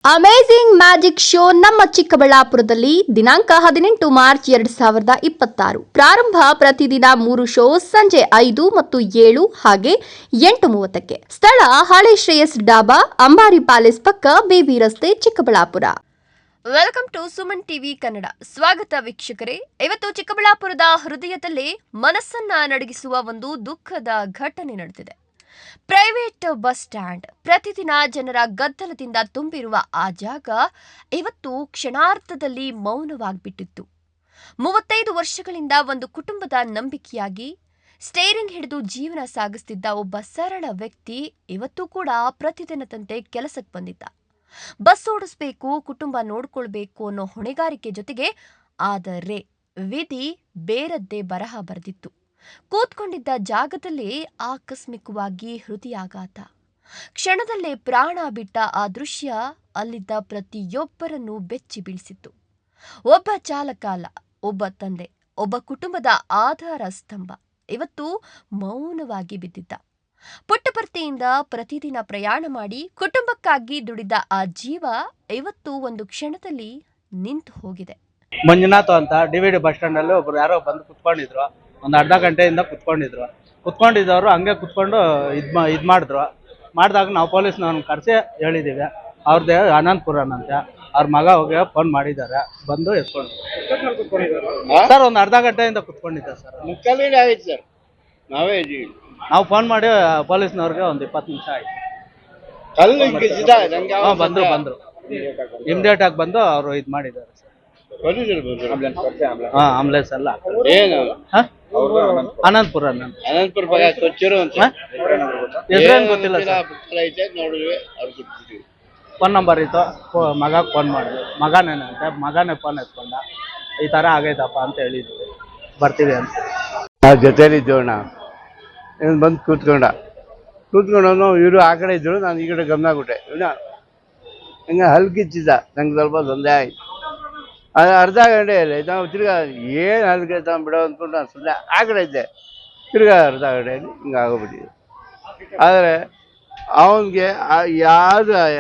Amazing magic show ನಮ್ಮ ಚಿಕ್ಕಬಳ್ಳಾಪುರದಲ್ಲಿ ದಿನಾಂಕ 18 ಮಾರ್ಚ್ 2026 ಪ್ರಾರಂಭ. ಪ್ರತಿದಿನ 3 ಶೋ ಸಂಜೆ 5 ಮತ್ತು 7 ಹಾಗೆ 8:30ಕ್ಕೆ. ಸ್ಥಳ ಹಳೆ ಶ್ರೇಯಸ್ ಡಾಬಾ, ಅಂಬಾರಿ ಪ್ಯಾಲೇಸ್ ಪಕ್ಕ, ಬೇಬಿ ರಸ್ತೆ, Chikkaballapura. Welcome to Suman TV Kannada. ಸ್ವಾಗತ ವೀಕ್ಷಕರೇ. ಇವತ್ತು ಚಿಕ್ಕಬಳ್ಳಾಪುರದ ಹೃದಯದಲ್ಲಿ ಮನಸ್ಸನ್ನ ನಡಗಿಸುವ ಒಂದು ದುಃಖದ ಘಟನೆ ನಡೆದಿದೆ. Private bus stand. ಪ್ರತಿದಿನ ಜನರ ಗದ್ದಲದಿಂದ ತುಂಬಿರುವ ಆ ಜಾಗ ಇವತ್ತು ಕ್ಷಣಾರ್ಧದಲ್ಲಿ ಮೌನವಾಗಿಬಿಟ್ಟಿತ್ತು. 35 ವರ್ಷಗಳಿಂದ ಒಂದು ಕುಟುಂಬದ ನಂಬಿಕೆಯಾಗಿ ಸ್ಟೇರಿಂಗ್ ಹಿಡಿದು ಜೀವನ ಸಾಗಿಸ್ತಿದ್ದ ಒಬ್ಬ ಸರಳ ವ್ಯಕ್ತಿ ಇವತ್ತು ಕೂಡ ಪ್ರತಿದಿನದಂತೆ ಕೆಲಸಕ್ಕೆ ಬಂದಿದ್ದ. ಬಸ್ ಓಡಿಸ್ಬೇಕು, ಕುಟುಂಬ ನೋಡ್ಕೊಳ್ಬೇಕು ಅನ್ನೋ ಹೊಣೆಗಾರಿಕೆ ಜೊತೆಗೆ ಆದರೆ ವಿಧಿ ಬೇರದ್ದೇ ಬರಹ ಬರೆದಿತ್ತು. ಕೂತ್ಕೊಂಡಿದ್ದ ಜಾಗದಲ್ಲೇ ಆಕಸ್ಮಿಕವಾಗಿ ಹೃದಯಾಘಾತ. ಕ್ಷಣದಲ್ಲೇ ಪ್ರಾಣ ಬಿಟ್ಟ ಆ ದೃಶ್ಯ ಅಲ್ಲಿದ್ದ ಪ್ರತಿಯೊಬ್ಬರನ್ನು ಬೆಚ್ಚಿ ಬೀಳಿಸಿತ್ತು. ಒಬ್ಬ ಚಾಲಕ ಅಲ್ಲ, ಒಬ್ಬ ತಂದೆ, ಒಬ್ಬ ಕುಟುಂಬದ ಆಧಾರ ಸ್ತಂಭ ಇವತ್ತು ಮೌನವಾಗಿ ಬಿದ್ದಿದ್ದ. ಪುಟ್ಟಪರ್ತಿಯಿಂದ ಪ್ರತಿದಿನ ಪ್ರಯಾಣ ಮಾಡಿ ಕುಟುಂಬಕ್ಕಾಗಿ ದುಡಿದ ಆ ಜೀವ ಇವತ್ತು ಒಂದು ಕ್ಷಣದಲ್ಲಿ ನಿಂತು ಹೋಗಿದೆ. ಮಂಜುನಾಥ್ ಅಂತ ಡಿವಿಡಿ ಬಸ್ ಸ್ಟ್ಯಾಂಡ್ ಅಲ್ಲಿ ಒಬ್ರು ಯಾರೋ ಬಂದು ಕುತ್ಕೊಂಡಿದ್ರು. ಒಂದು ಅರ್ಧ ಗಂಟೆಯಿಂದ ಕುತ್ಕೊಂಡಿದ್ದವರು ಹಂಗೆ ಕುತ್ಕೊಂಡು ಇದ್ ಮಾಡಿದಾಗ ನಾವು ಪೊಲೀಸ್ನವ್ರನ್ನ ಕರೆಸಿ ಹೇಳಿದ್ದೀವಿ. ಅವ್ರದ್ದೇ ಅನಂತಪುರನಂತೆ, ಅವ್ರ ಮಗ ಹೋಗಿ ಫೋನ್ ಮಾಡಿದ್ದಾರೆ, ಬಂದು ಎತ್ಕೊಂಡು ಸರ್ ಒಂದು ಅರ್ಧ ಗಂಟೆಯಿಂದ ಕುತ್ಕೊಂಡಿದ್ದೆ ಸರ್. ಸರ್ ನಾವು ಫೋನ್ ಮಾಡಿ ಪೊಲೀಸ್ನವ್ರಿಗೆ ಒಂದು 20 ನಿಮಿಷ ಆಯ್ತು. ಬಂದ್ರು ಇಮಿಡಿಯೇಟ್ ಆಗಿ ಬಂದು ಅವರು ಇದ್ ಮಾಡಿದ್ದಾರೆ ಸರ್. ಆಂಬುಲೆನ್ಸ್ ಅಲ್ಲ, ಅನಂತಪುರ ಹೆಸರೇನು ಗೊತ್ತಿಲ್ಲ ಸರ್. ಫೋನ್ ನಂಬರ್ ಇತ್ತು, ಮಗ ಫೋನ್ ಮಾಡಿದ್ವಿ. ಮಗನೇ ಫೋನ್ ಎತ್ಕೊಂಡ, ಈ ತರ ಆಗೈತಪ್ಪ ಅಂತ ಹೇಳಿದ್ವಿ, ಬರ್ತೀವಿ ಅಂತ. ನಾವು ಜೊತೆಲಿದ್ದೋಣ, ಬಂದು ಕೂತ್ಕೊಂಡು ಇವರು ಆ ಕಡೆ ಇದ್ರು, ನಾನು ಈ ಕಡೆ ಗಮನ ಕೊಟ್ಟೆ. ಹಂಗೆ ಹಲ್ಕಿಚ್ಚಿದ್ದ, ನಂಗೆ ಸ್ವಲ್ಪ ತೊಂದರೆ ಆಯ್ತು. ಅದು ಅರ್ಧ ಗಂಟೆಯಲ್ಲಿ ನಾವು ತಿರ್ಗಾ ಏನು ಹಲ್ಕೆ ಬಿಡೋ ಅಂದ್ಕೊಂಡು ನಾನು ಸುಮ್ಮನೆ ಆ ಕಡೆ ಇದ್ದೆ. ತಿರ್ಗಾ ಅರ್ಧ ಗಂಟೆಯಲ್ಲಿ ಹಿಂಗೆ ಆಗೋಗ್ಬಿಟ್ಟಿದೆ. ಆದರೆ ಅವನಿಗೆ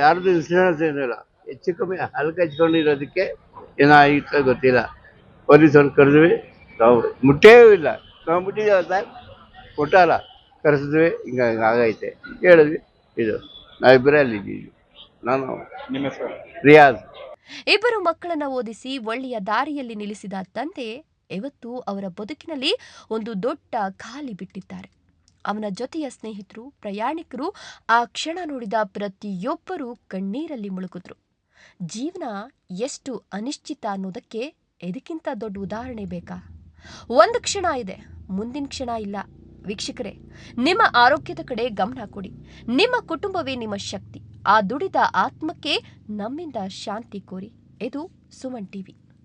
ಯಾರ್ದು ಇನ್ಸೂರೆನ್ಸ್ ಏನಿಲ್ಲ, ಹೆಚ್ಚು ಕಮ್ಮಿ ಹಲ್ಕೆ ಹಚ್ಕೊಂಡಿರೋದಕ್ಕೆ ಏನಾಗಿತ್ತು ಗೊತ್ತಿಲ್ಲ. ಪೊಲೀಸವ್ರು ಕರೆದ್ವಿ, ನಾವು ಮುಟ್ಟೇ ಇಲ್ಲ, ನಾವು ಮುಟ್ಟಿದ್ದೀವಿ ಸರ್, ಕೊಟ್ಟಲ್ಲ, ಕರೆಸಿದ್ವಿ, ಹಿಂಗೆ ಆಗೈತೆ ಹೇಳಿದ್ವಿ. ಇದು ನಾವಿಬ್ಬರೇ ಅಲ್ಲಿದ್ದೀವಿ. ನಾನು ನಿಮ್ಮ ಹೆಸರು ರಿಯಾಜ್. ಇಬ್ಬರು ಮಕ್ಕಳನ್ನ ಓದಿಸಿ ಒಳ್ಳೆಯ ದಾರಿಯಲ್ಲಿ ನಿಲ್ಲಿಸಿದ ತಂದೆ ಇವತ್ತು ಅವರ ಬದುಕಿನಲ್ಲಿ ಒಂದು ದೊಡ್ಡ ಖಾಲಿ ಬಿಟ್ಟಿದ್ದಾರೆ. ಅವನ ಜೊತೆಯ ಸ್ನೇಹಿತರು, ಪ್ರಯಾಣಿಕರು ಆ ಕ್ಷಣ ನೋಡಿದ ಪ್ರತಿಯೊಬ್ಬರೂ ಕಣ್ಣೀರಲ್ಲಿ ಮುಳುಗಿದ್ರು. ಜೀವನ ಎಷ್ಟು ಅನಿಶ್ಚಿತ ಅನ್ನೋದಕ್ಕೆ ಇದಕ್ಕಿಂತ ದೊಡ್ಡ ಉದಾಹರಣೆ ಬೇಕಾ? ಒಂದು ಕ್ಷಣ ಇದೆ, ಮುಂದಿನ ಕ್ಷಣ ಇಲ್ಲ. ವೀಕ್ಷಕರೇ, ನಿಮ್ಮ ಆರೋಗ್ಯದ ಕಡೆ ಗಮನ ಕೊಡಿ. ನಿಮ್ಮ ಕುಟುಂಬವೇ ನಿಮ್ಮ ಶಕ್ತಿ. ಆ ದುಡಿದ ಆತ್ಮಕ್ಕೆ ನಮ್ಮಿಂದ ಶಾಂತಿ ಕೋರಿ. ಇದು ಸುಮನ್ ಟಿವಿ.